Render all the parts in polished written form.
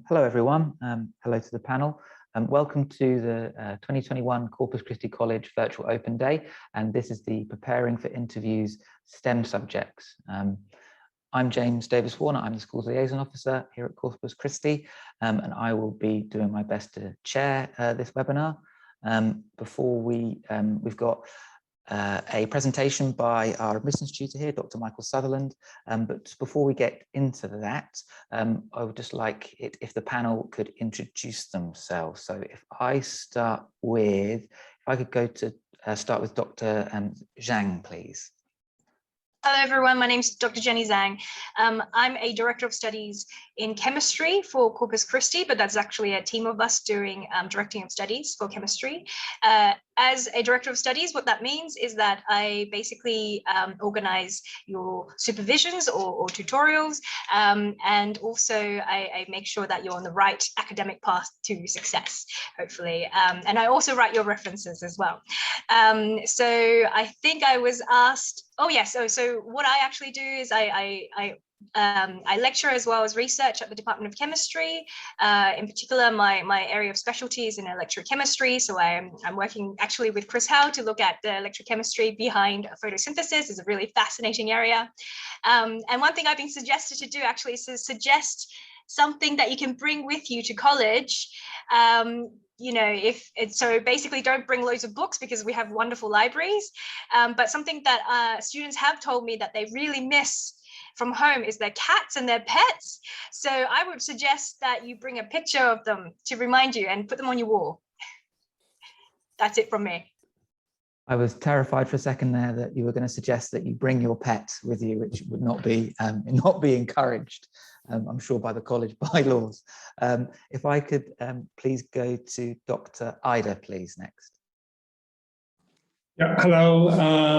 Hello, everyone. Hello to the panel. Welcome to the 2021 Corpus Christi College Virtual Open Day, and this is the Preparing for Interviews STEM subjects. I'm James Davis-Warner. I'm the School's Liaison Officer here at Corpus Christi, and I will be doing my best to chair this webinar. We've got a presentation by our admissions tutor here, Dr. Michael Sutherland. But before we get into that, I would just like it if the panel could introduce themselves. So if I start with, if I could go to start with Dr. Zhang, please. Hello everyone, my name is Dr. Jenny Zhang. I'm a Director of Studies in Chemistry for Corpus Christi, but that's actually a team of us doing directing of studies for chemistry. As a Director of Studies, what that means is that I basically organize your supervisions or tutorials, and also I make sure that you're on the right academic path to success, hopefully. And I also write your references as well. So I think I was asked, oh yes, so what I actually do is I lecture as well as research at the Department of Chemistry. In particular, my area of specialty is in electrochemistry. So I'm working actually with Chris Howell to look at the electrochemistry behind photosynthesis. It's a really fascinating area. And one thing I've been suggested to do actually is to suggest something that you can bring with you to college. You know, if it's so basically don't bring loads of books because we have wonderful libraries, but something that students have told me that they really miss from home is their cats and their pets. So I would suggest that you bring a picture of them to remind you and put them on your wall. That's it from me. I was terrified for a second there that you were going to suggest that you bring your pet with you, which would not be encouraged, I'm sure, by the college bylaws. If I could please go to Dr. Ida, please, next. Yeah, hello,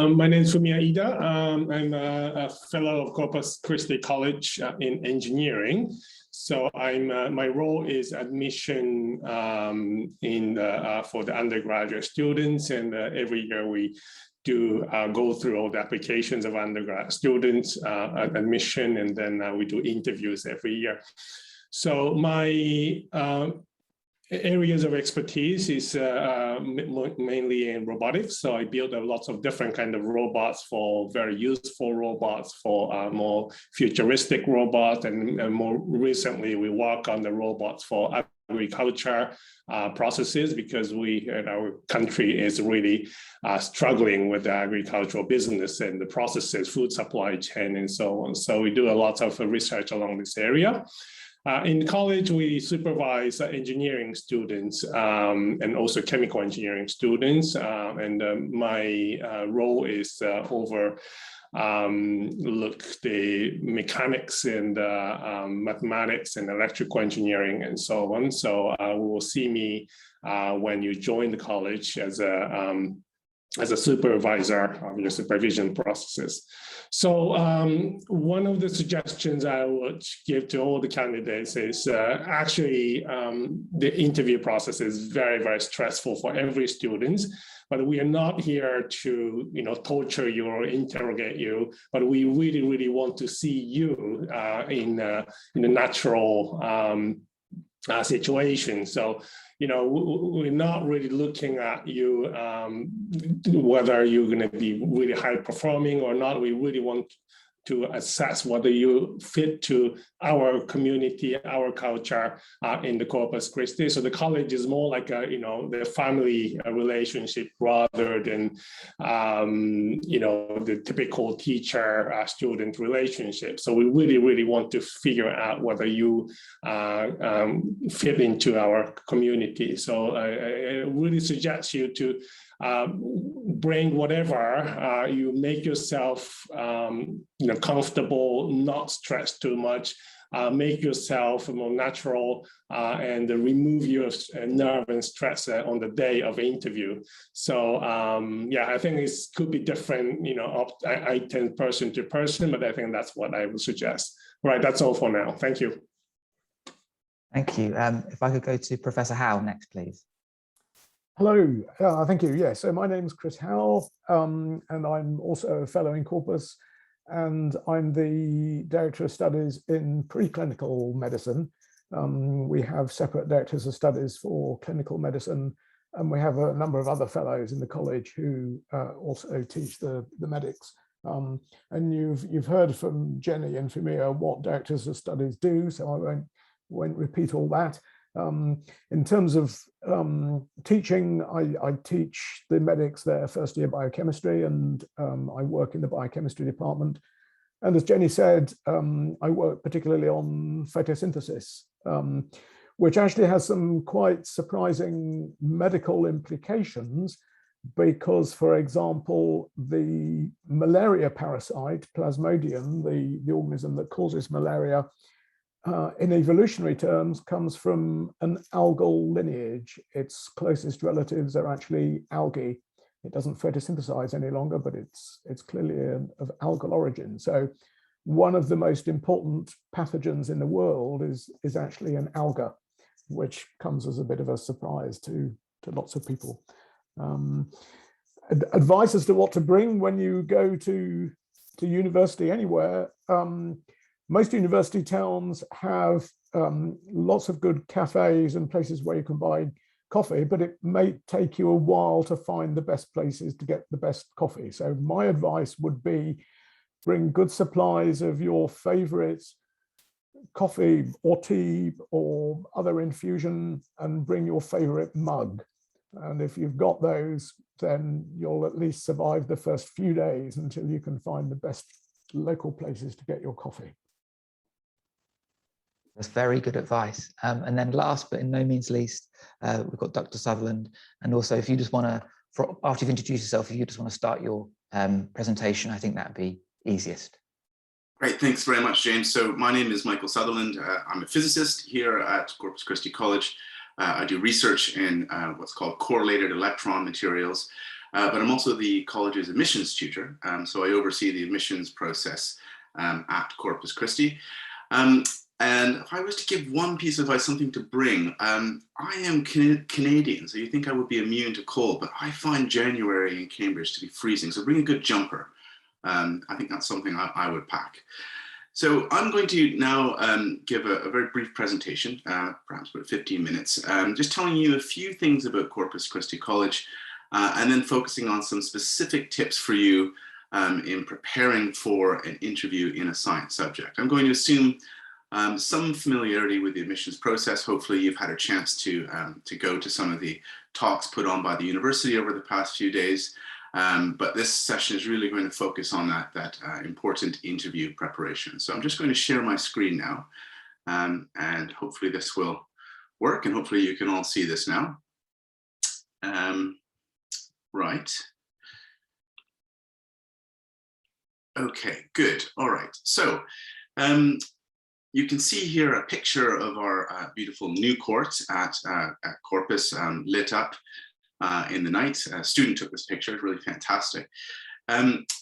my name is Fumi Ida. I'm a fellow of Corpus Christi College in engineering. So my role is admission for the undergraduate students, and every year we do go through all the applications of undergrad students, admission, and then we do interviews every year. So my areas of expertise is mainly in robotics. So I build lots of different kind of robots, for very useful robots, for more futuristic robots, and more recently we work on the robots for agriculture processes, because our country is really struggling with the agricultural business and the processes, food supply chain, and so on. So we do a lot of research along this area. In college, we supervise engineering students and also chemical engineering students. My role is look the mechanics and mathematics and electrical engineering and so on. So you will see me when you join the college as a supervisor of your supervision processes. So one of the suggestions I would give to all the candidates is actually the interview process is very, very stressful for every student, but we are not here to torture you or interrogate you, but we really, really want to see you in a natural situation. So we're not really looking at you whether you're going to be really high performing or not. We really want to assess whether you fit to our community, our culture in the Corpus Christi. So the college is more like the family relationship rather than the typical teacher-student relationship. So we really, really want to figure out whether you fit into our community. So I really suggest you to bring whatever you make yourself comfortable, not stress too much, make yourself more natural, and remove your nerve and stress on the day of interview. So yeah, I think it could be different, I tend person to person, but I think that's what I would suggest. Right, that's all for now. Thank you. Thank you. If I could go to Professor Howell next, please. Hello, thank you. Yeah, so my name is Chris Howell, and I'm also a fellow in Corpus, and I'm the Director of Studies in Preclinical Medicine. We have separate directors of studies for clinical medicine, and we have a number of other fellows in the college who also teach the medics. And you've heard from Jenny and Femia what directors of studies do, so I won't repeat all that. In terms of teaching, I teach the medics their first year biochemistry, and I work in the biochemistry department. And as Jenny said, I work particularly on photosynthesis, which actually has some quite surprising medical implications, because, for example, the malaria parasite, Plasmodium, the organism that causes malaria, in evolutionary terms, comes from an algal lineage. Its closest relatives are actually algae. It doesn't photosynthesize any longer, but it's clearly of algal origin. So one of the most important pathogens in the world is actually an alga, which comes as a bit of a surprise to lots of people. Advice as to what to bring when you go to university anywhere. Most university towns have lots of good cafes and places where you can buy coffee, but it may take you a while to find the best places to get the best coffee. So my advice would be bring good supplies of your favorite coffee or tea or other infusion, and bring your favorite mug. And if you've got those, then you'll at least survive the first few days until you can find the best local places to get your coffee. That's very good advice. And then last but in no means least, we've got Dr. Sutherland. And also, if you just want to, after you've introduced yourself, if you just want to start your presentation, I think that'd be easiest. Great, thanks very much, James. So my name is Michael Sutherland. I'm a physicist here at Corpus Christi College. I do research in what's called correlated electron materials, but I'm also the college's admissions tutor. So I oversee the admissions process at Corpus Christi. And if I was to give one piece of advice, something to bring, I am Canadian, so you think I would be immune to cold, but I find January in Cambridge to be freezing. So bring a good jumper. I think that's something I would pack. So I'm going to now give a very brief presentation, perhaps about 15 minutes, just telling you a few things about Corpus Christi College, and then focusing on some specific tips for you in preparing for an interview in a science subject. I'm going to assume some familiarity with the admissions process. Hopefully you've had a chance to go to some of the talks put on by the university over the past few days. But this session is really going to focus on that important interview preparation. So I'm just going to share my screen now, and hopefully this will work, and hopefully you can all see this now. Right. Okay, good. All right. So you can see here a picture of our beautiful new court at Corpus, lit up in the night. A student took this picture, it's really fantastic.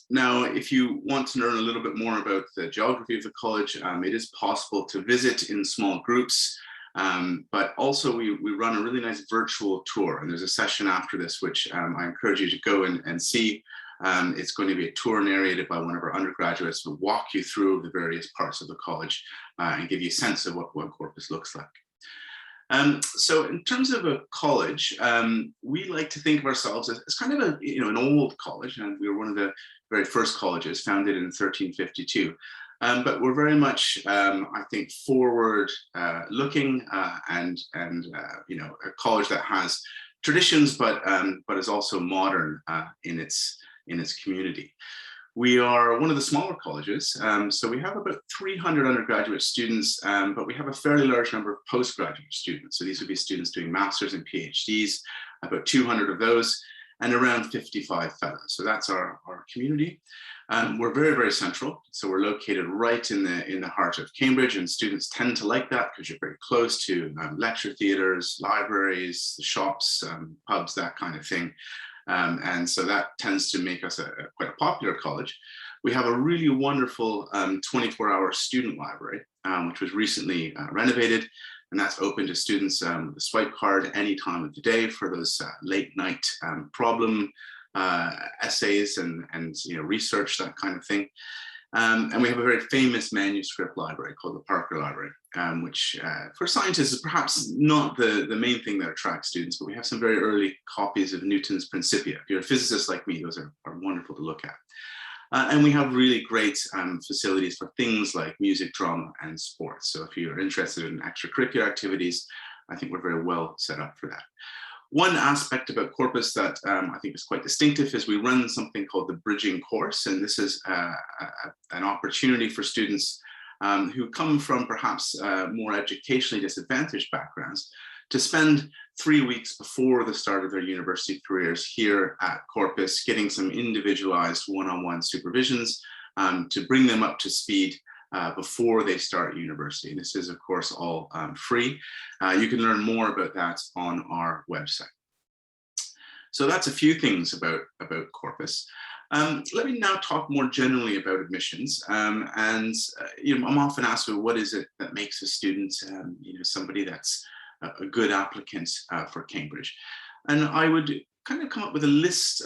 Now, if you want to learn a little bit more about the geography of the college, it is possible to visit in small groups, but also we run a really nice virtual tour, and there's a session after this which I encourage you to go and see. It's going to be a tour narrated by one of our undergraduates who will walk you through the various parts of the college and give you a sense of what Corpus looks like. So in terms of a college, we like to think of ourselves as kind of an old college, and we were one of the very first colleges founded in 1352. But we're very much, I think, forward looking and a college that has traditions, but is also modern in its community. We are one of the smaller colleges, so we have about 300 undergraduate students, but we have a fairly large number of postgraduate students. So these would be students doing masters and PhDs, about 200 of those, and around 55 fellows. So that's our community. We're very, very central. So we're located right in the heart of Cambridge, and students tend to like that because you're very close to lecture theatres, libraries, the shops, pubs, that kind of thing. And so that tends to make us quite a popular college. We have a really wonderful 24-hour student library, which was recently renovated, and that's open to students with a swipe card any time of the day for those late night problem essays and research, that kind of thing. And we have a very famous manuscript library called the Parker Library, which for scientists is perhaps not the main thing that attracts students, but we have some very early copies of Newton's Principia. If you're a physicist like me, those are wonderful to look at. And we have really great facilities for things like music, drama, and sports. So if you're interested in extracurricular activities, I think we're very well set up for that. One aspect about Corpus that I think is quite distinctive is we run something called the bridging course. And this is an opportunity for students who come from perhaps more educationally disadvantaged backgrounds to spend 3 weeks before the start of their university careers here at Corpus, getting some individualized one-on-one supervisions to bring them up to speed before they start university. This is, of course, all free. You can learn more about that on our website. So that's a few things about Corpus. Let me now talk more generally about admissions. I'm often asked, well, what is it that makes a student, somebody that's a good applicant for Cambridge? And I would kind of come up with a list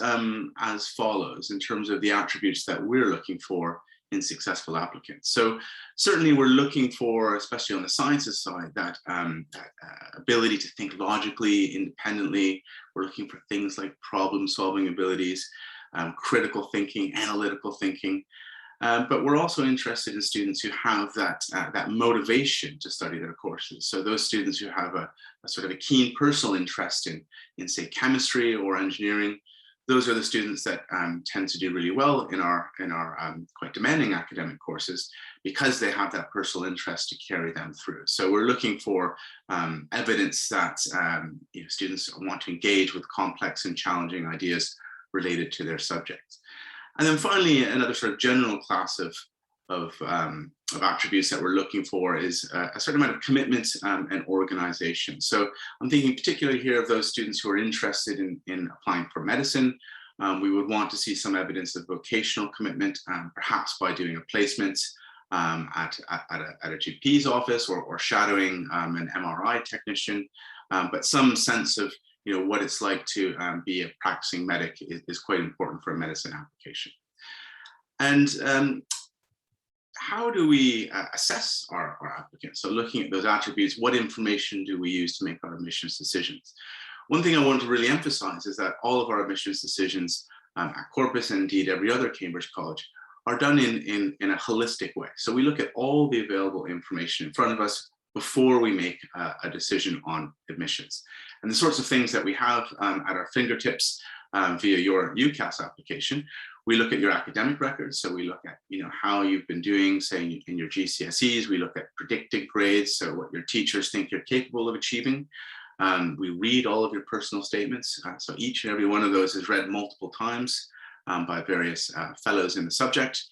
as follows in terms of the attributes that we're looking for in successful applicants. So certainly we're looking for, especially on the sciences side, that ability to think logically, independently. We're looking for things like problem-solving abilities, critical thinking, analytical thinking. But we're also interested in students who have that motivation to study their courses. So those students who have a sort of a keen personal interest in say chemistry or engineering, those are the students that tend to do really well in our quite demanding academic courses because they have that personal interest to carry them through. So we're looking for evidence that students want to engage with complex and challenging ideas related to their subject. And then finally, another sort of general class of attributes that we're looking for is a certain amount of commitment and organization. So I'm thinking particularly here of those students who are interested in applying for medicine. We would want to see some evidence of vocational commitment, perhaps by doing a placement at a GP's office or shadowing an MRI technician, but some sense of what it's like to be a practicing medic is quite important for a medicine application. And how do we assess our applicants? So looking at those attributes, what information do we use to make our admissions decisions? One thing I want to really emphasize is that all of our admissions decisions at Corpus and indeed every other Cambridge college are done in a holistic way. So we look at all the available information in front of us before we make a decision on admissions. And the sorts of things that we have at our fingertips via your UCAS application, we look at your academic records. So we look at how you've been doing, say, in your GCSEs. We look at predicted grades, so what your teachers think you're capable of achieving. We read all of your personal statements. So each and every one of those is read multiple times by various fellows in the subject.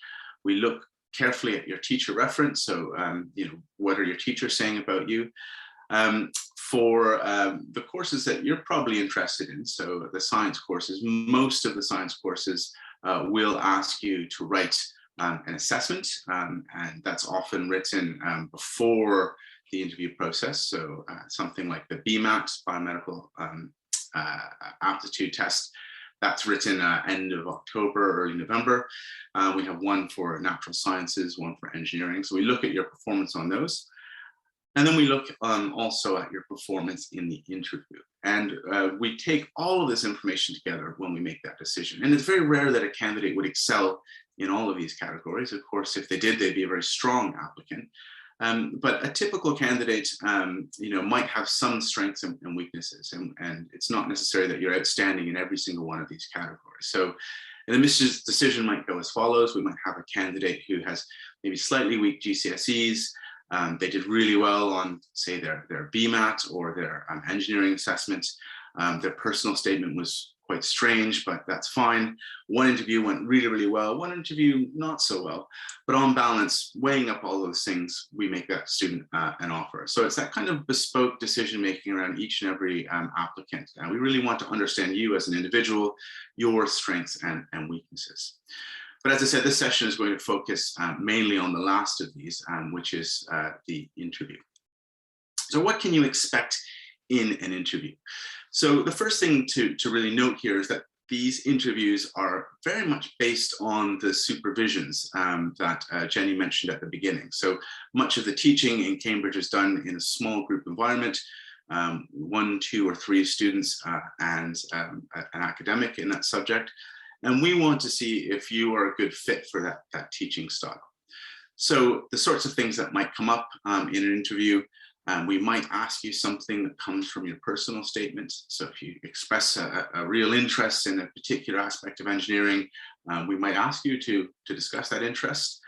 We look carefully at your teacher reference. So, what are your teachers saying about you? For the courses that you're probably interested in, so the science courses, most of the science courses will ask you to write an assessment, and that's often written before the interview process. So something like the BMAT, biomedical aptitude test, that's written end of October, early November. We have one for natural sciences, one for engineering. So we look at your performance on those. And then we look also at your performance in the interview. And we take all of this information together when we make that decision. And it's very rare that a candidate would excel in all of these categories. Of course, if they did, they'd be a very strong applicant. But a typical candidate, might have some strengths and weaknesses, and it's not necessary that you're outstanding in every single one of these categories. So an admissions decision might go as follows. We might have a candidate who has maybe slightly weak GCSEs. They did really well on, say, their BMAT or their engineering assessment. Their personal statement was quite strange, but that's fine. One interview went really, really well. One interview not so well. But on balance, weighing up all those things, we make that student an offer. So it's that kind of bespoke decision-making around each and every applicant. And we really want to understand you as an individual, your strengths and weaknesses. But as I said, this session is going to focus mainly on the last of these, which is the interview. So what can you expect in an interview? So the first thing to really note here is that these interviews are very much based on the supervisions that Jenny mentioned at the beginning. So much of the teaching in Cambridge is done in a small group environment, 1, 2, or 3 students and an academic in that subject. And we want to see if you are a good fit for that teaching style. So the sorts of things that might come up in an interview, we might ask you something that comes from your personal statement. So if you express a real interest in a particular aspect of engineering, we might ask you to discuss that interest.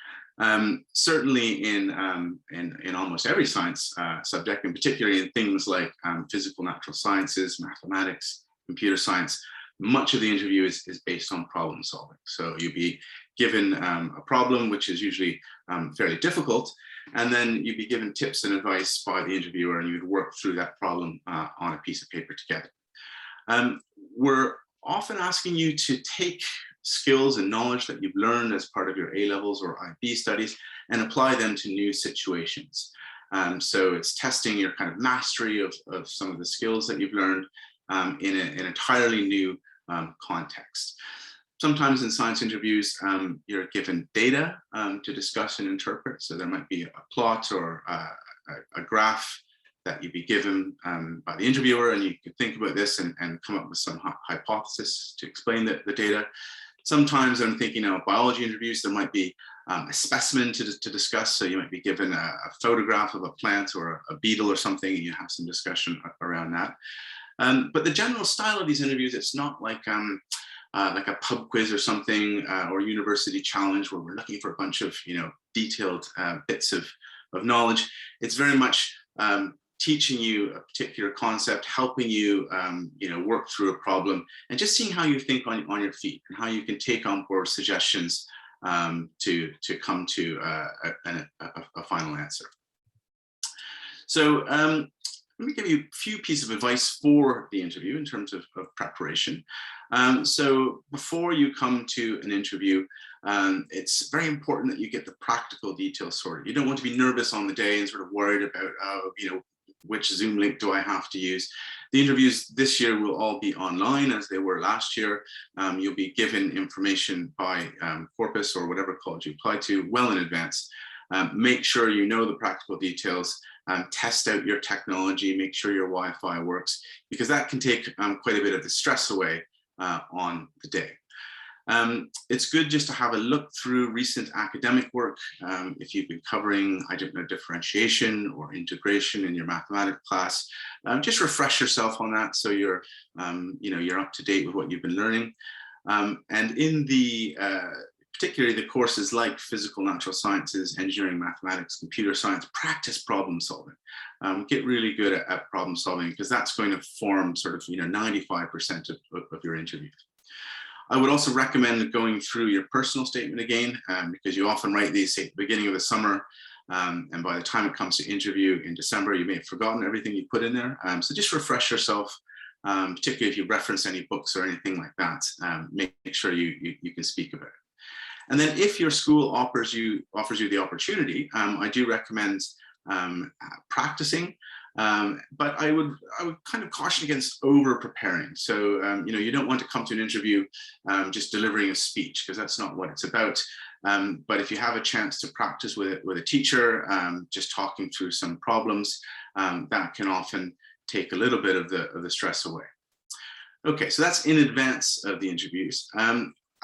Certainly in almost every science subject, and particularly in things like physical natural sciences, mathematics, computer science, much of the interview is based on problem solving. So you'll be given a problem, which is usually fairly difficult, and then you'd be given tips and advice by the interviewer, and you'd work through that problem on a piece of paper together. We're often asking you to take skills and knowledge that you've learned as part of your A-levels or IB studies and apply them to new situations. So it's testing your kind of mastery of some of the skills that you've learned in an entirely new context. Sometimes in science interviews, you're given data to discuss and interpret. So there might be a plot or a graph that you'd be given by the interviewer, and you can think about this and come up with some hypothesis to explain the data. Sometimes I'm thinking of biology interviews, there might be a specimen to discuss. So you might be given a photograph of a plant or a beetle or something, and you have some discussion around that. But the general style of these interviews, it's not like a pub quiz or something, or a university challenge where we're looking for a bunch of detailed bits of knowledge. It's very much teaching you a particular concept, helping you work through a problem, and just seeing how you think on your feet and how you can take on board suggestions to come to a final answer. So let me give you a few pieces of advice for the interview in terms of preparation. So before you come to an interview, it's very important that you get the practical details sorted. You don't want to be nervous on the day and sort of worried about, which Zoom link do I have to use? The interviews this year will all be online as they were last year. You'll be given information by Corpus or whatever college you apply to well in advance. Make sure you know the practical details. Test out your technology, make sure your Wi-Fi works, because that can take quite a bit of the stress away on the day. It's good just to have a look through recent academic work. If you've been covering, I don't know, differentiation or integration in your mathematics class, just refresh yourself on that so you're up to date with what you've been learning. And in the particularly the courses like physical natural sciences, engineering, mathematics, computer science, practice problem solving. Get really good at problem solving, because that's going to form sort of 95% of your interview. I would also recommend going through your personal statement again, because you often write these at the beginning of the summer, and by the time it comes to interview in December, you may have forgotten everything you put in there. So just refresh yourself, particularly if you reference any books or anything like that. Make sure you can speak about it. And then if your school offers you the opportunity, I do recommend practicing, but I would kind of caution against over preparing. So you don't want to come to an interview just delivering a speech, because that's not what it's about. But if you have a chance to practice with a teacher, just talking through some problems, that can often take a little bit of the stress away. Okay, so that's in advance of the interviews.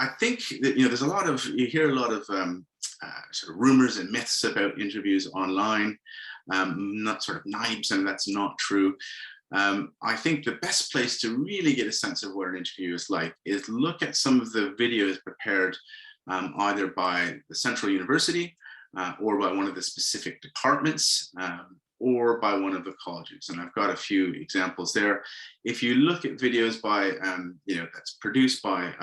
I think that you hear a lot of sort of rumors and myths about interviews online, not sort of 9%, that's not true. I think the best place to really get a sense of what an interview is like is look at some of the videos prepared either by the Central University or by one of the specific departments, or by one of the colleges. And I've got a few examples there. If you look at videos by, that's produced by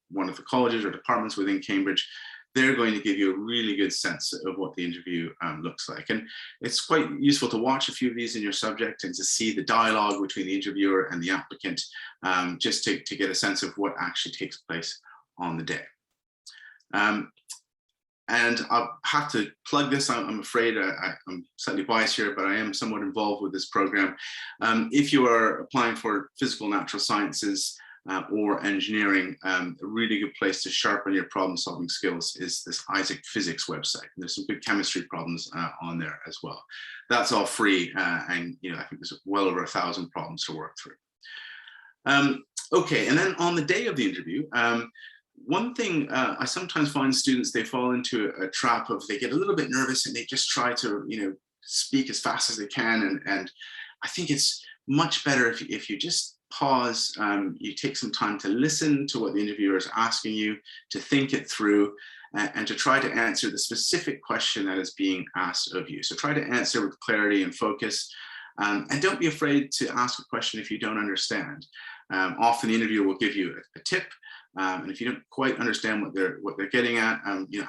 one of the colleges or departments within Cambridge, they're going to give you a really good sense of what the interview looks like. And it's quite useful to watch a few of these in your subject and to see the dialogue between the interviewer and the applicant, just to get a sense of what actually takes place on the day. And I'll have to plug this. I'm afraid I'm slightly biased here, but I am somewhat involved with this program. If you are applying for physical natural sciences, or engineering, a really good place to sharpen your problem solving skills is this Isaac Physics website. And there's some good chemistry problems on there as well. That's all free, and I think there's well over 1,000 problems to work through. Okay, and then on the day of the interview, one thing I sometimes find students, they fall into a trap of, they get a little bit nervous and they just try to speak as fast as they can, and I think it's much better if you just pause, you take some time to listen to what the interviewer is asking you, to think it through, and to try to answer the specific question that is being asked of you. So try to answer with clarity and focus, and don't be afraid to ask a question if you don't understand. Often the interviewer will give you a tip, and if you don't quite understand what they're getting at,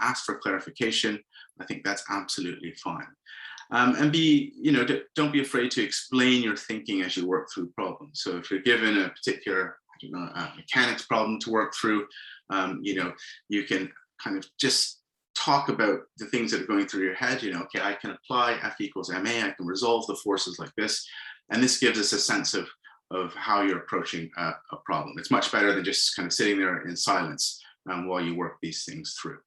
ask for clarification. I think that's absolutely fine. And don't be afraid to explain your thinking as you work through problems. So if you're given a particular, mechanics problem to work through, you can kind of just talk about the things that are going through your head. Okay, I can apply F equals ma, I can resolve the forces like this. And this gives us a sense of how you're approaching a problem. It's much better than just kind of sitting there in silence while you work these things through.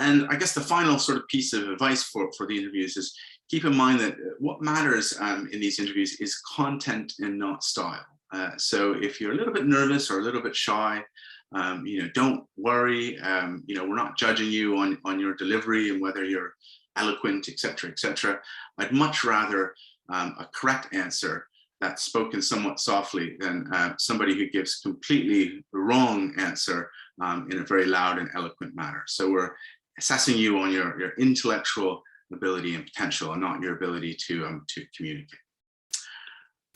And I guess the final sort of piece of advice for the interviews is keep in mind that what matters in these interviews is content and not style. So if you're a little bit nervous or a little bit shy, don't worry. We're not judging you on your delivery and whether you're eloquent, et cetera. I'd much rather a correct answer that's spoken somewhat softly than somebody who gives completely the wrong answer in a very loud and eloquent manner. So we're assessing you on your intellectual ability and potential, and not your ability to communicate.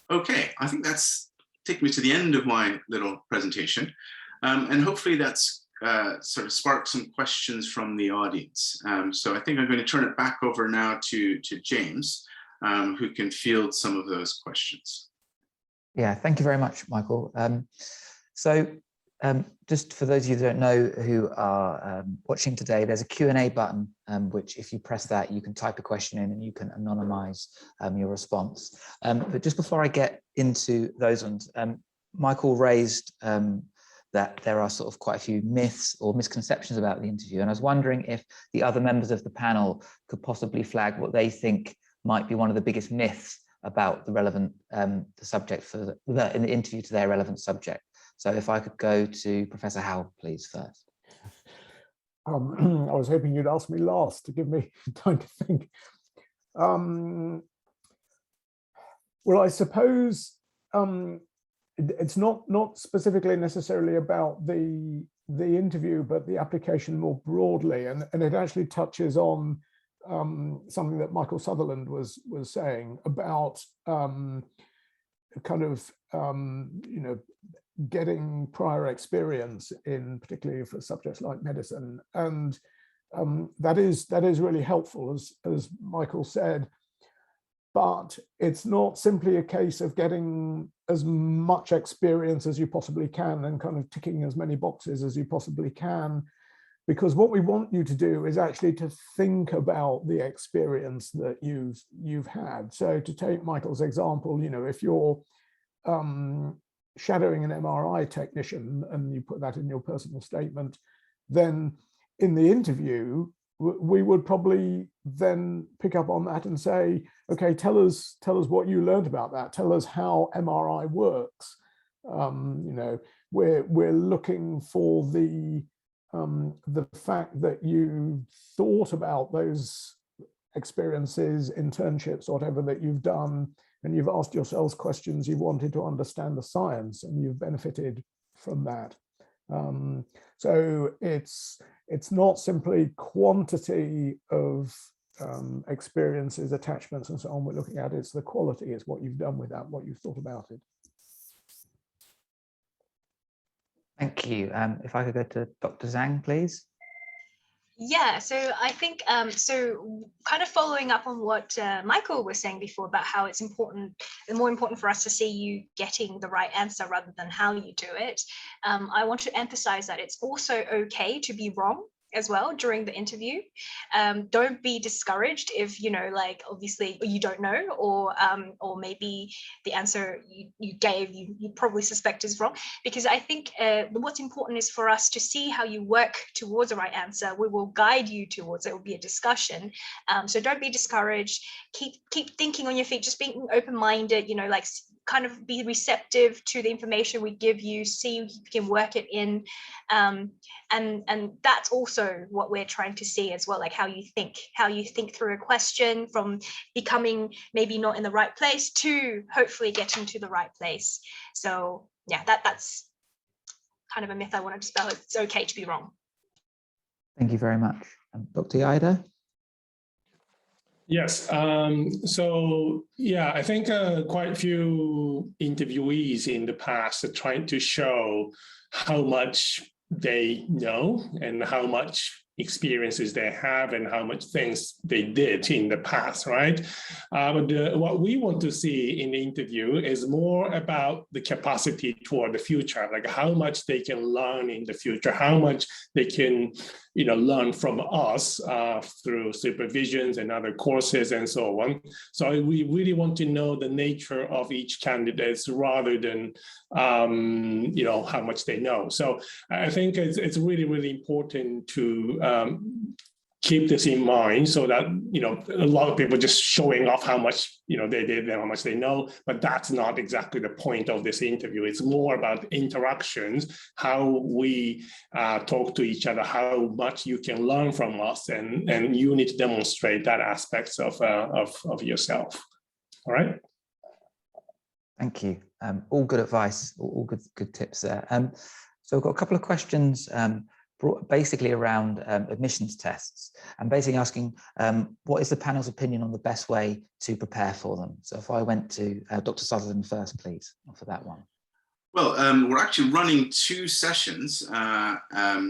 Okay, I think that's taken me to the end of my little presentation, and hopefully that's sort of sparked some questions from the audience. So I think I'm going to turn it back over now to James, who can field some of those questions. Yeah, thank you very much, Michael. Just for those of you who don't know who are watching today, there's a Q&A button, which if you press that, you can type a question in and you can anonymize your response. But just before I get into those ones, Michael raised that there are sort of quite a few myths or misconceptions about the interview. And I was wondering if the other members of the panel could possibly flag what they think might be one of the biggest myths about the relevant the subject for in the interview to their relevant subject. So if I could go to Professor Howell, please, first. I was hoping you'd ask me last to give me time to think. Well, I suppose it's not specifically necessarily about the interview, but the application more broadly, and it actually touches on something that Michael Sutherland was saying about kind of getting prior experience in, particularly for subjects like medicine, and that is really helpful, as Michael said. But it's not simply a case of getting as much experience as you possibly can and kind of ticking as many boxes as you possibly can, because what we want you to do is actually to think about the experience that you've had. So to take Michael's example, if you're shadowing an MRI technician and you put that in your personal statement, then in the interview, we would probably then pick up on that and say, okay, tell us what you learned about that. Tell us how MRI works. We're looking for the fact that you thought about those experiences, internships, whatever that you've done, and you've asked yourselves questions, you've wanted to understand the science, and you've benefited from that. So it's not simply quantity of experiences, attachments, and so on we're looking at, it's the quality, it's what you've done with that, what you've thought about it. Thank you. If I could go to Dr. Zhang, please. Yeah, so I think, so kind of following up on what Michael was saying before about how it's important, more important for us to see you getting the right answer rather than how you do it. I want to emphasize that it's also okay to be wrong. as well during the interview. Don't be discouraged if, you know, like obviously you don't know, or maybe the answer you gave, you probably suspect is wrong, because I think what's important is for us to see how you work towards the right answer. We will guide you towards it. It will be a discussion. So don't be discouraged. Keep thinking on your feet, just being open-minded, you know, like kind of be receptive to the information we give you, see if you can work it in. And that's also what we're trying to see as well, like how you think through a question, from becoming maybe not in the right place to hopefully getting to the right place. So yeah, that's kind of a myth I want to dispel. It's okay to be wrong. Thank you very much. Dr. Ida? Yes. So yeah, I think quite a few interviewees in the past are trying to show how much they know and how much experiences they have and how much things they did in the past, right? But what we want to see in the interview is more about the capacity toward the future, like how much they can learn in the future, how much they can, you know, learn from us through supervisions and other courses and so on. So we really want to know the nature of each candidate rather than, you know, how much they know. So I think it's really, really important to keep this in mind, so that, you know, a lot of people just showing off how much, you know, they did and how much they know, but that's not exactly the point of this interview. It's more about interactions, how we talk to each other, how much you can learn from us, and you need to demonstrate that aspects of yourself. All right. Thank you. All good advice, all good tips there. So we've got a couple of questions basically around admissions tests, and basically asking what is the panel's opinion on the best way to prepare for them? So if I went to Dr. Sutherland first, please, for that one. Well, we're actually running two sessions on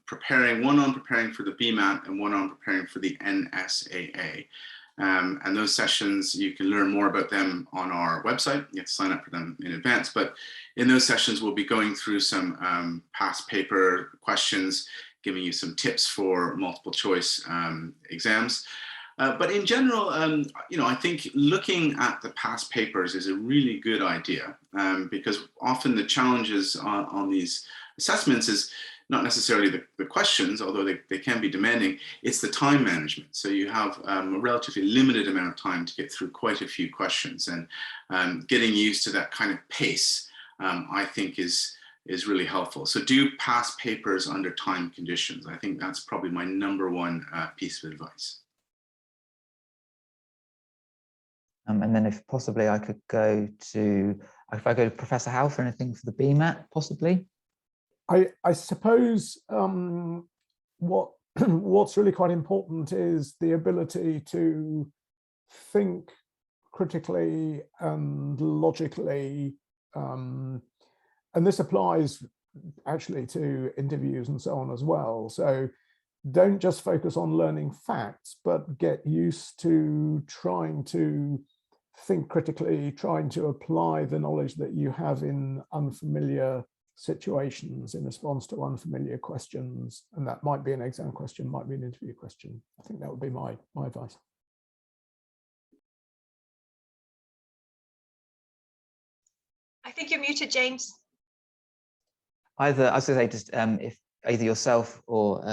preparing, one on preparing for the BMAT and one on preparing for the NSAA. And those sessions, you can learn more about them on our website. You have to sign up for them in advance, but in those sessions, we'll be going through some past paper questions, giving you some tips for multiple choice exams. But in general, you know, I think looking at the past papers is a really good idea, because often the challenges on these assessments is not necessarily the questions, although they can be demanding, it's the time management. So you have a relatively limited amount of time to get through quite a few questions, and getting used to that kind of pace, I think is really helpful. So do past papers under time conditions. I think that's probably my number one piece of advice. And then if possibly I could go to, if I go to Professor Howell for anything for the BMAT, possibly. I suppose what's really quite important is the ability to think critically and logically, and this applies actually to interviews and so on as well. So don't just focus on learning facts, but get used to trying to think critically, trying to apply the knowledge that you have in unfamiliar situations in response to unfamiliar questions. And that might be an exam question, might be an interview question. I think that would be my advice. I think you're muted, James. Either, I was going to say, just if either yourself or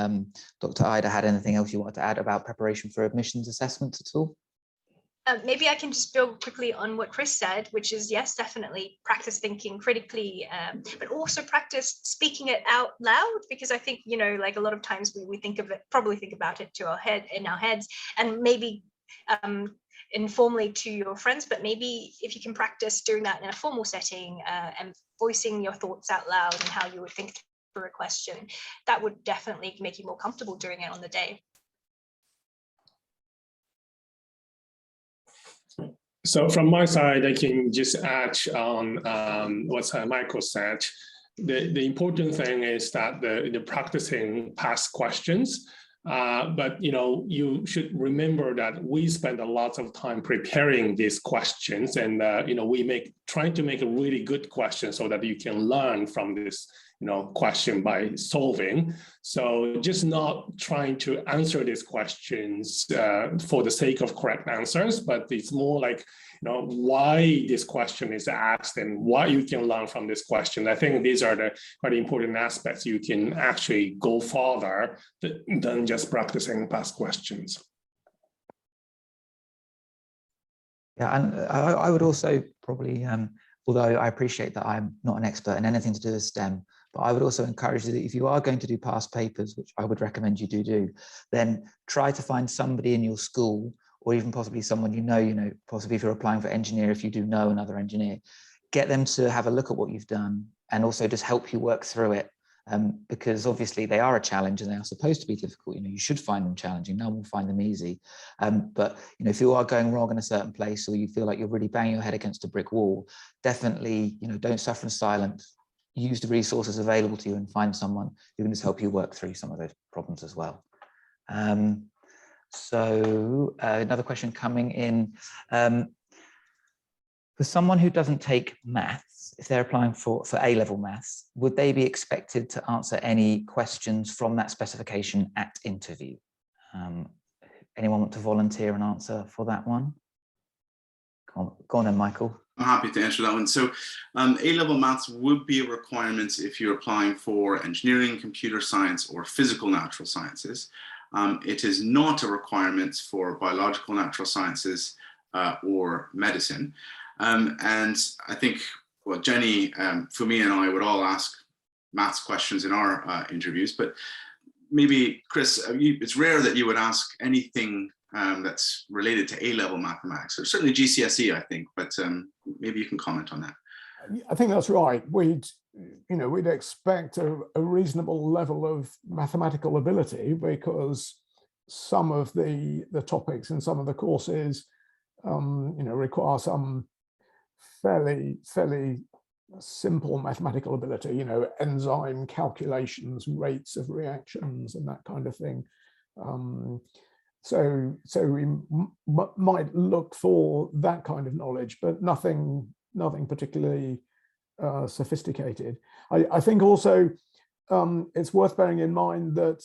Dr. Ida had anything else you wanted to add about preparation for admissions assessments at all? Maybe I can just build quickly on what Chris said, which is, yes, definitely practice thinking critically, but also practice speaking it out loud, because I think, you know, like a lot of times we think of it, probably think about it in our heads, and maybe informally to your friends, but maybe if you can practice doing that in a formal setting and voicing your thoughts out loud and how you would think through a question, that would definitely make you more comfortable doing it on the day. So from my side, I can just add on what Michael said. The important thing is that the practicing past questions, but you know, you should remember that we spend a lot of time preparing these questions, and you know, trying to make a really good question so that you can learn from this question by solving. So just not trying to answer these questions for the sake of correct answers, but it's more like, why this question is asked and what you can learn from this question. I think these are the quite important aspects. You can actually go farther than just practicing past questions. Yeah, and I would also probably, although I appreciate that I'm not an expert in anything to do with STEM, but I would also encourage you that if you are going to do past papers, which I would recommend you do, then try to find somebody in your school, or even possibly someone possibly if you're applying for engineer, if you do know another engineer, get them to have a look at what you've done and also just help you work through it. Because obviously they are a challenge and they are supposed to be difficult. You should find them challenging. No one will find them easy. But if you are going wrong in a certain place, or you feel like you're really banging your head against a brick wall, definitely, don't suffer in silence. Use the resources available to you and find someone who can just help you work through some of those problems as well. So another question coming in. For someone who doesn't take maths, if they're applying for A-level maths, would they be expected to answer any questions from that specification at interview? Anyone want to volunteer an answer for that one? Go on then, Michael. I'm happy to answer that one. So A-level maths would be a requirement if you're applying for engineering, computer science, or physical natural sciences. It is not a requirement for biological natural sciences or medicine. And I think, well, Jenny, Fumi and I would all ask maths questions in our interviews, but maybe, Chris, it's rare that you would ask anything that's related to A-level mathematics, or certainly GCSE, I think, but maybe you can comment on that. I think that's right. We'd expect a reasonable level of mathematical ability, because some of the topics in some of the courses, require some fairly simple mathematical ability, enzyme calculations, rates of reactions, and that kind of thing. So we might look for that kind of knowledge, but nothing particularly sophisticated. I think also it's worth bearing in mind that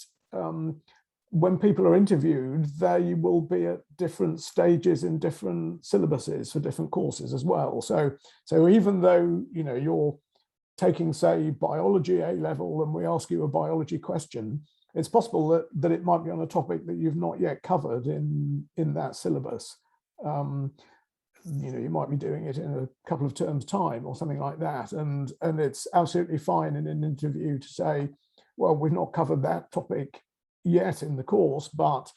when people are interviewed, they will be at different stages in different syllabuses for different courses as well. So even though you're taking, say, biology A-level, and we ask you a biology question, it's possible that it might be on a topic that you've not yet covered in that syllabus. You might be doing it in a couple of terms' time or something like that, and it's absolutely fine in an interview to say, well, we've not covered that topic yet in the course, but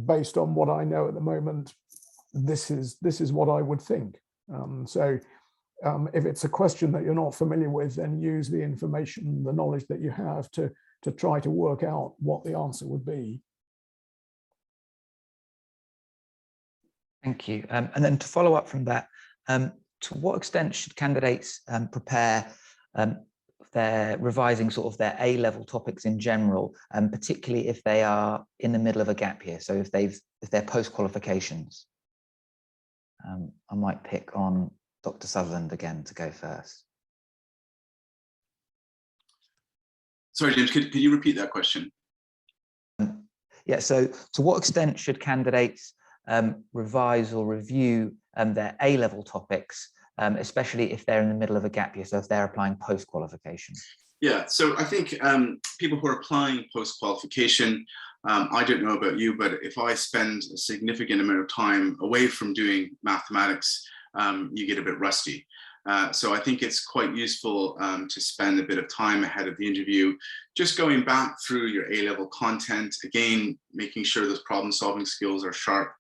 based on what I know at the moment, this is what I would think. So if it's a question that you're not familiar with, then use the information, the knowledge that you have to try to work out what the answer would be. Thank you. And then to follow up from that, to what extent should candidates prepare their revising sort of their A-level topics in general, particularly if they are in the middle of a gap year? So if they're post-qualifications? I might pick on Dr. Sutherland again to go first. Sorry, James, could you repeat that question? Yeah, so to what extent should candidates revise or review their A-level topics, especially if they're in the middle of a gap year, so if they're applying post-qualification? Yeah, so I think people who are applying post-qualification, I don't know about you, but if I spend a significant amount of time away from doing mathematics, you get a bit rusty. So I think it's quite useful to spend a bit of time ahead of the interview, just going back through your A-level content, again, making sure those problem-solving skills are sharp,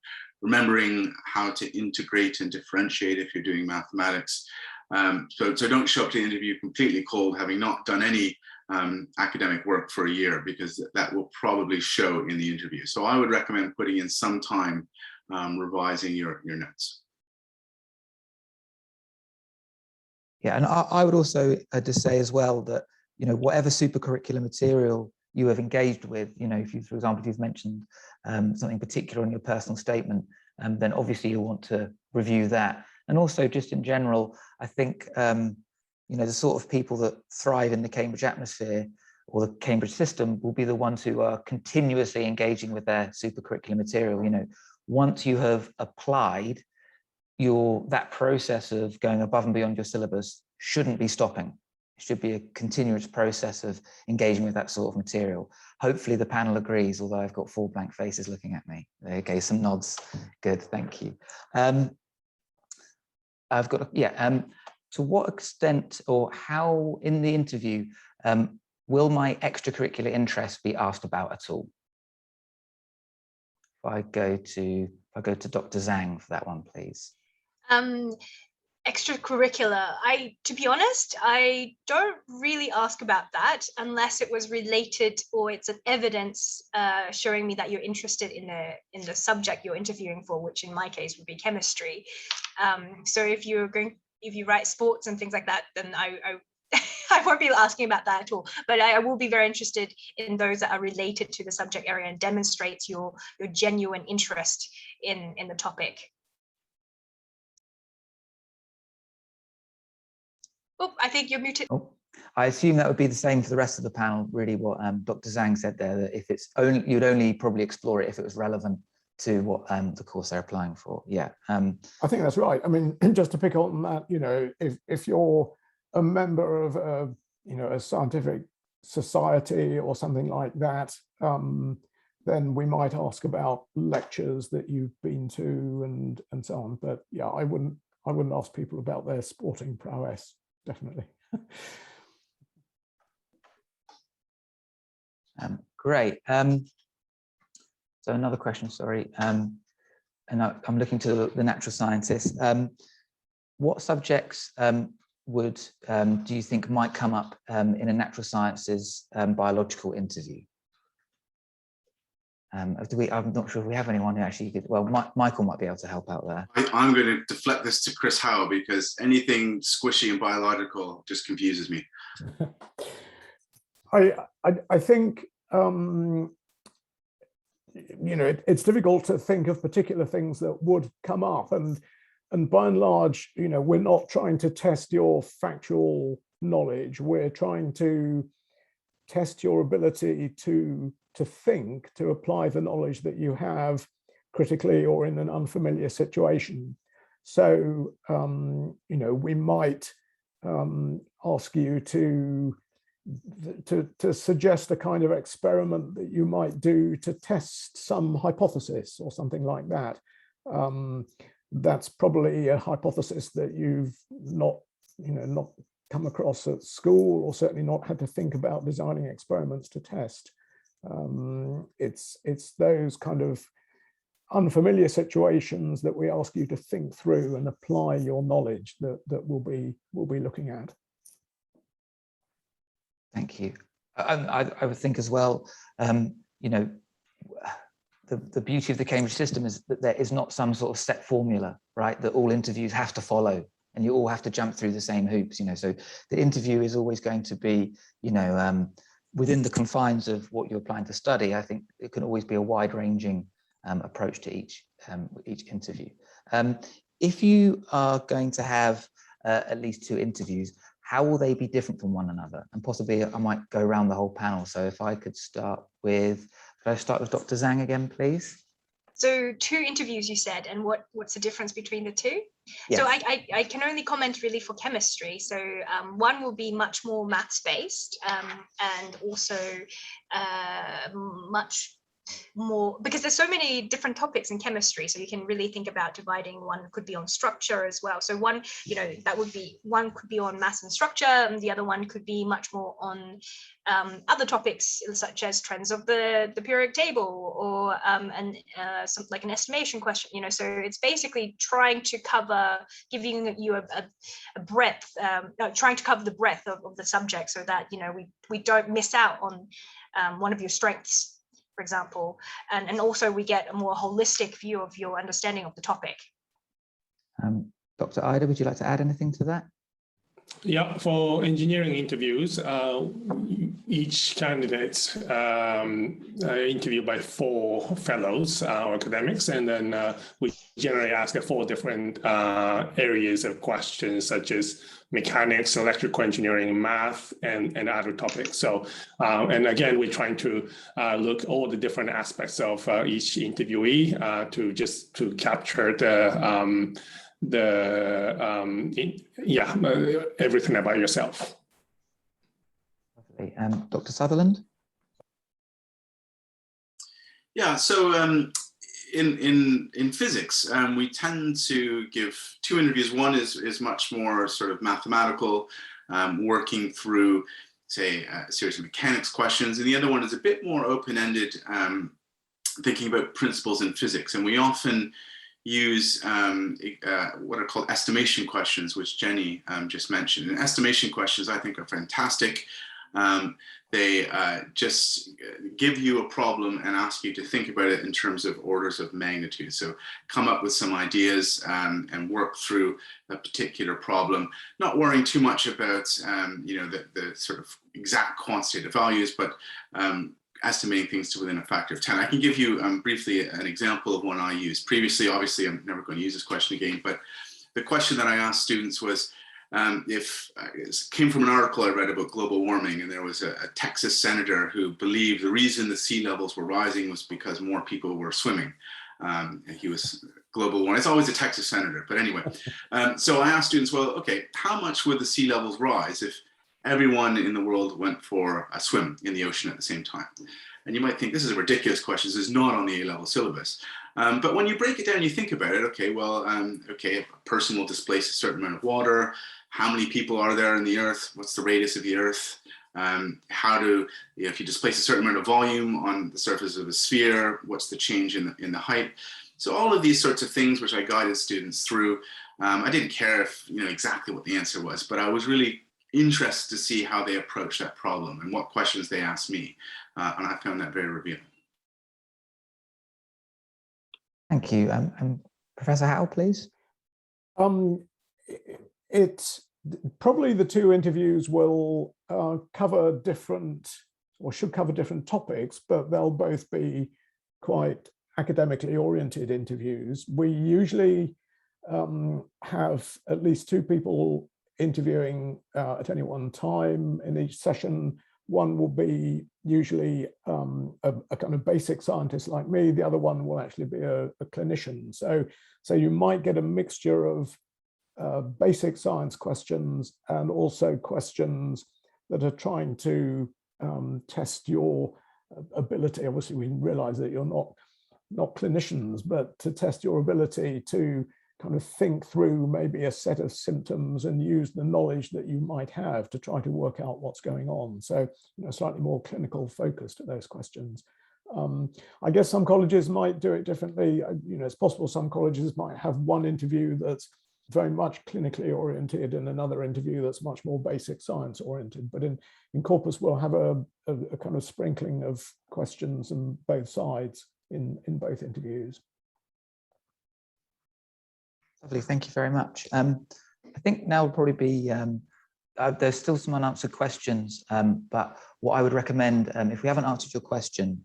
remembering how to integrate and differentiate if you're doing mathematics. So don't show up to the interview completely cold, having not done any academic work for a year, because that will probably show in the interview. So I would recommend putting in some time revising your notes. Yeah, and I would also just say as well that, whatever supercurricular material you have engaged with, if you, for example, if you've mentioned something particular in your personal statement, then obviously you'll want to review that. And also just in general, I think, the sort of people that thrive in the Cambridge atmosphere or the Cambridge system will be the ones who are continuously engaging with their supercurricular material. Once you have applied, that process of going above and beyond your syllabus shouldn't be stopping. It should be a continuous process of engaging with that sort of material. Hopefully the panel agrees, although I've got 4 blank faces looking at me. Okay, some nods. Good, thank you. I've got, to what extent or how in the interview will my extracurricular interests be asked about at all? If I go to Dr. Zhang for that one, please. Extracurricular, to be honest, I don't really ask about that unless it was related or it's an evidence showing me that you're interested in the subject you're interviewing for, which in my case would be chemistry. So if you write sports and things like that, then I won't be asking about that at all, but I will be very interested in those that are related to the subject area and demonstrates your genuine interest in the topic. Oh, I think you're muted. Oh, I assume that would be the same for the rest of the panel, really what Dr. Zhang said there, that if it's only, you'd only probably explore it if it was relevant to what the course they're applying for. Yeah. I think that's right. I mean, just to pick on that, if you're a member of a scientific society or something like that, then we might ask about lectures that you've been to and so on. But yeah, I wouldn't ask people about their sporting prowess, definitely. Great. So another question, sorry. And I'm looking to the natural scientists. What subjects do you think might come up in a natural sciences biological interview? I'm not sure if we have anyone who actually could. Well, Michael might be able to help out there. I'm going to deflect this to Chris Howell because anything squishy and biological just confuses me. I think it's difficult to think of particular things that would come up, and by and large, we're not trying to test your factual knowledge. We're trying to test your ability to think, to apply the knowledge that you have critically or in an unfamiliar situation. So, we might ask you to suggest a kind of experiment that you might do to test some hypothesis or something like that. That's probably a hypothesis that you've not come across at school, or certainly not had to think about designing experiments to test. It's those kind of unfamiliar situations that we ask you to think through and apply your knowledge that we'll be looking at. Thank you. I would think as well, the beauty of the Cambridge system is that there is not some sort of set formula, right, that all interviews have to follow and you all have to jump through the same hoops, so the interview is always going to be, within the confines of what you're applying to study. I think it can always be a wide-ranging approach to each interview. If you are going to have at least 2 interviews, how will they be different from one another? And possibly I might go around the whole panel. So if I could start with, Dr. Zhang again, please? So 2 interviews you said, and what's the difference between the 2? Yes. So I can only comment really for chemistry. So one will be much more maths based, and also much more, because there's so many different topics in chemistry, so you can really think about dividing. One could be on structure as well, so one could be on mass and structure, and the other one could be much more on other topics such as trends of the periodic table, or something like an estimation question, so it's basically trying to cover, giving you a breadth, trying to cover the breadth of the subject, so that we don't miss out on one of your strengths, for example, and also we get a more holistic view of your understanding of the topic. Dr. Ida, would you like to add anything to that? Yeah, for engineering interviews, each candidate interviewed by 4 fellows or academics, and then we generally ask 4 different areas of questions, such as mechanics, electrical engineering, math, and other topics. So, and again, we're trying to look all the different aspects of each interviewee to capture everything about yourself. Lovely. Dr. Sutherland? Yeah, so in physics, we tend to give 2 interviews. One is much more sort of mathematical, working through, say, a series of mechanics questions, and the other one is a bit more open-ended, thinking about principles in physics. And we often use what are called estimation questions, which Jenny just mentioned. And estimation questions, I think, are fantastic. They just give you a problem and ask you to think about it in terms of orders of magnitude. So come up with some ideas and work through a particular problem, not worrying too much about the sort of exact quantitative values, but estimating things to within a factor of 10. I can give you briefly an example of one I used previously. Obviously, I'm never going to use this question again, but the question that I asked students was, it came from an article I read about global warming, and there was a Texas senator who believed the reason the sea levels were rising was because more people were swimming. And he was global warming. It's always a Texas senator, but anyway. So I asked students, well, okay, how much would the sea levels rise if everyone in the world went for a swim in the ocean at the same time? And you might think this is a ridiculous question. This is not on the A-level syllabus. But when you break it down, you think about it. Okay, well, okay, a person will displace a certain amount of water. How many people are there in the Earth? What's the radius of the Earth? If you displace a certain amount of volume on the surface of a sphere, what's the change in the height? So all of these sorts of things, which I guided students through. I didn't care if exactly what the answer was, but I was really interested to see how they approach that problem and what questions they asked me. And I found that very revealing. Thank you. Professor Howell, please. It's probably the 2 interviews will cover different, or should cover different topics, but they'll both be quite academically oriented interviews. We usually have at least 2 people interviewing at any one time in each session. One will be usually a kind of basic scientist like me. The other one will actually be a clinician. So you might get a mixture of basic science questions and also questions that are trying to test your ability. Obviously, we realize that you're not clinicians, but to test your ability to kind of think through maybe a set of symptoms and use the knowledge that you might have to try to work out what's going on. So, slightly more clinical focus to those questions. I guess some colleges might do it differently. It's possible some colleges might have one interview that's very much clinically oriented and another interview that's much more basic science oriented. But in Corpus, we'll have a kind of sprinkling of questions on both sides in both interviews. Lovely, thank you very much. I think now will probably be, there's still some unanswered questions, but what I would recommend, if we haven't answered your question,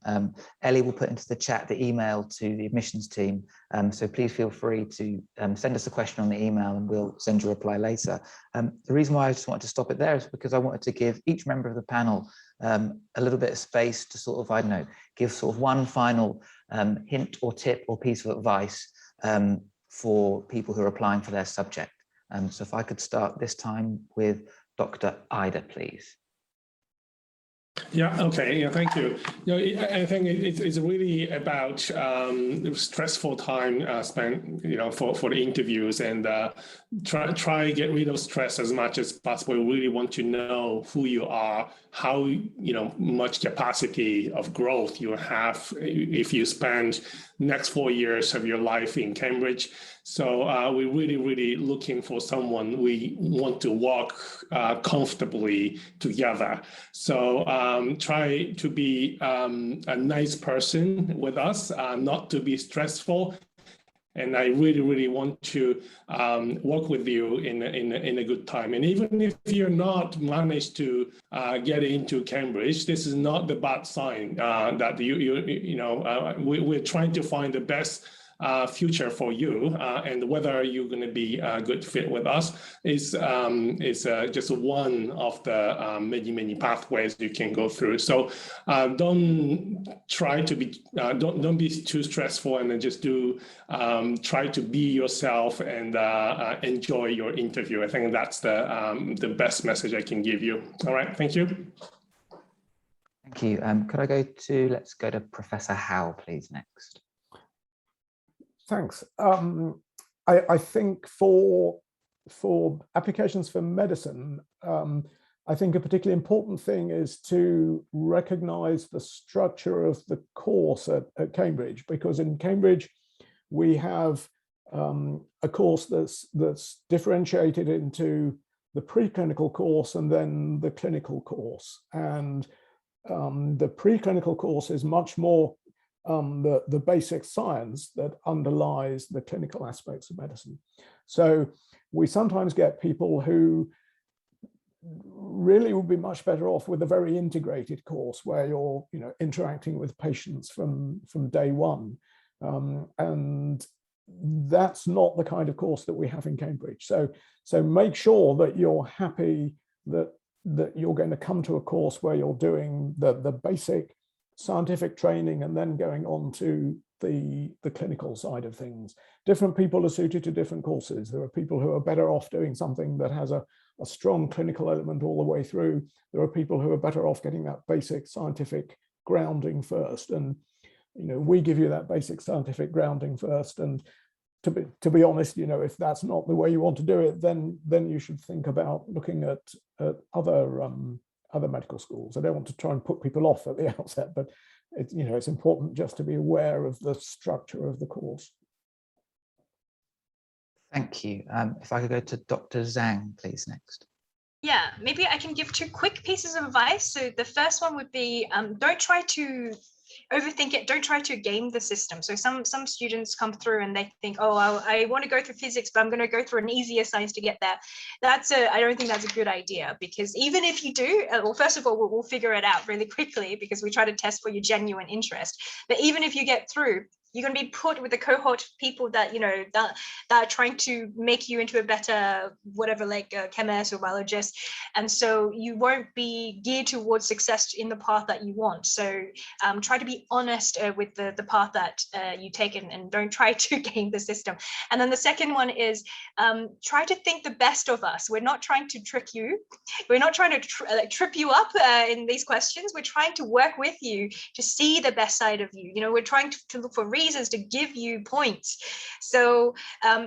Ellie will put into the chat the email to the admissions team. So please feel free to send us a question on the email and we'll send you a reply later. The reason why I just wanted to stop it there is because I wanted to give each member of the panel a little bit of space to sort of, I don't know, give sort of one final hint or tip or piece of advice for people who are applying for their subject. So if I could start this time with Dr. Ida, please. Yeah, okay, yeah, thank you. I think it's really about stressful time spent, for the interviews, and try get rid of stress as much as possible. We really want to know who you are, how much capacity of growth you have if you spend next 4 years of your life in Cambridge. So we're really looking for someone we want to walk comfortably together. So try to be a nice person with us, not to be stressful, And I really, really want to work with you in a good time. And even if you're not managed to get into Cambridge, this is not the bad sign that we're trying to find the best future for you, and whether you're going to be a good fit with us is just one of the many pathways you can go through. So don't try to be don't be too stressful, and then just try to be yourself and enjoy your interview. I think that's the best message I can give you. All right, thank you. Thank you. Let's go to Professor Howell, please, next. Thanks. I think for applications for medicine, I think a particularly important thing is to recognize the structure of the course at Cambridge, because in Cambridge we have a course that's differentiated into the preclinical course and then the clinical course. And the preclinical course is much more the basic science that underlies the clinical aspects of medicine. So we sometimes get people who really would be much better off with a very integrated course where you're interacting with patients from day one. And that's not the kind of course that we have in Cambridge. So make sure that you're happy that you're going to come to a course where you're doing the basic scientific training and then going on to the clinical side of things. Different people are suited to different courses. There are people who are better off doing something that has a strong clinical element all the way through. There are people who are better off getting that basic scientific grounding first. And we give you that basic scientific grounding first. And to be honest, if that's not the way you want to do it, then you should think about looking at other medical schools. I don't want to try and put people off at the outset, but it's important just to be aware of the structure of the course. Thank you. If I could go to Dr. Zhang, please, next. Yeah, maybe I can give 2 quick pieces of advice. So the first one would be, don't try to overthink it. Don't try to game the system. So some students come through and they think, oh, I want to go through physics, but I'm going to go through an easier science to get there. I don't think that's a good idea, because even if you do, well, first of all, we'll figure it out really quickly because we try to test for your genuine interest. But even if you get through, you're going to be put with a cohort of people that that are trying to make you into a better whatever, like a chemist or biologist, and so you won't be geared towards success in the path that you want. So try to be honest with the path that you take, and don't try to game the system. And then the second one is try to think the best of us. We're not trying to trick you. We're not trying to trip you up in these questions. We're trying to work with you to see the best side of you. We're trying to look for reasons to give you points. So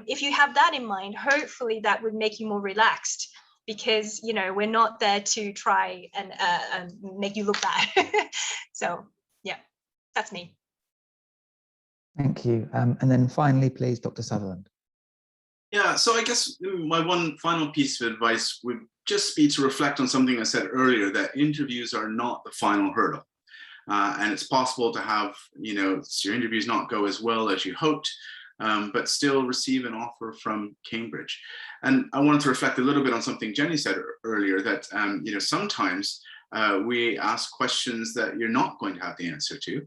if you have that in mind, hopefully that would make you more relaxed, because we're not there to try and make you look bad. So yeah, that's me. Thank you. And then finally, please, Dr. Sutherland. Yeah, so I guess my one final piece of advice would just be to reflect on something I said earlier, that interviews are not the final hurdle. And it's possible to have, your interviews not go as well as you hoped, but still receive an offer from Cambridge. And I wanted to reflect a little bit on something Jenny said earlier, that, sometimes we ask questions that you're not going to have the answer to.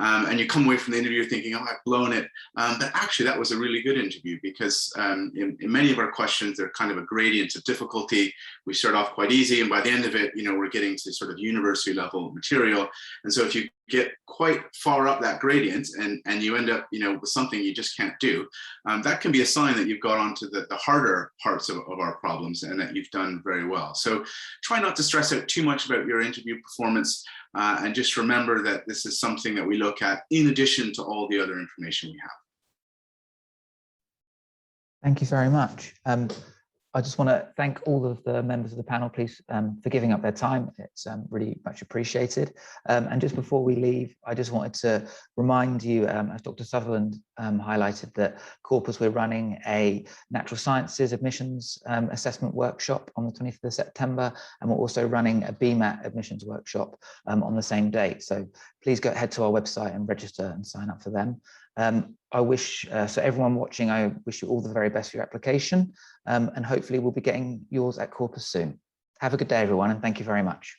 And you come away from the interview thinking, oh, I've blown it. But actually, that was a really good interview, because in many of our questions, they're kind of a gradient of difficulty. We start off quite easy, and by the end of it, we're getting to sort of university level material. And so if you get quite far up that gradient and you end up, with something you just can't do, that can be a sign that you've got onto the harder parts of our problems, and that you've done very well. So try not to stress out too much about your interview performance, and just remember that this is something that we look at in addition to all the other information we have. Thank you very much. I just want to thank all of the members of the panel, please, for giving up their time. It's really much appreciated. And just before we leave, I just wanted to remind you, as Dr. Sutherland highlighted, that Corpus, we're running a natural sciences admissions assessment workshop on the 25th of September, and we're also running a BMAT admissions workshop on the same date. So please go ahead to our website and register and sign up for them. I wish, so everyone watching, I wish you all the very best for your application, and hopefully we'll be getting yours at Corpus soon. Have a good day, everyone, and thank you very much.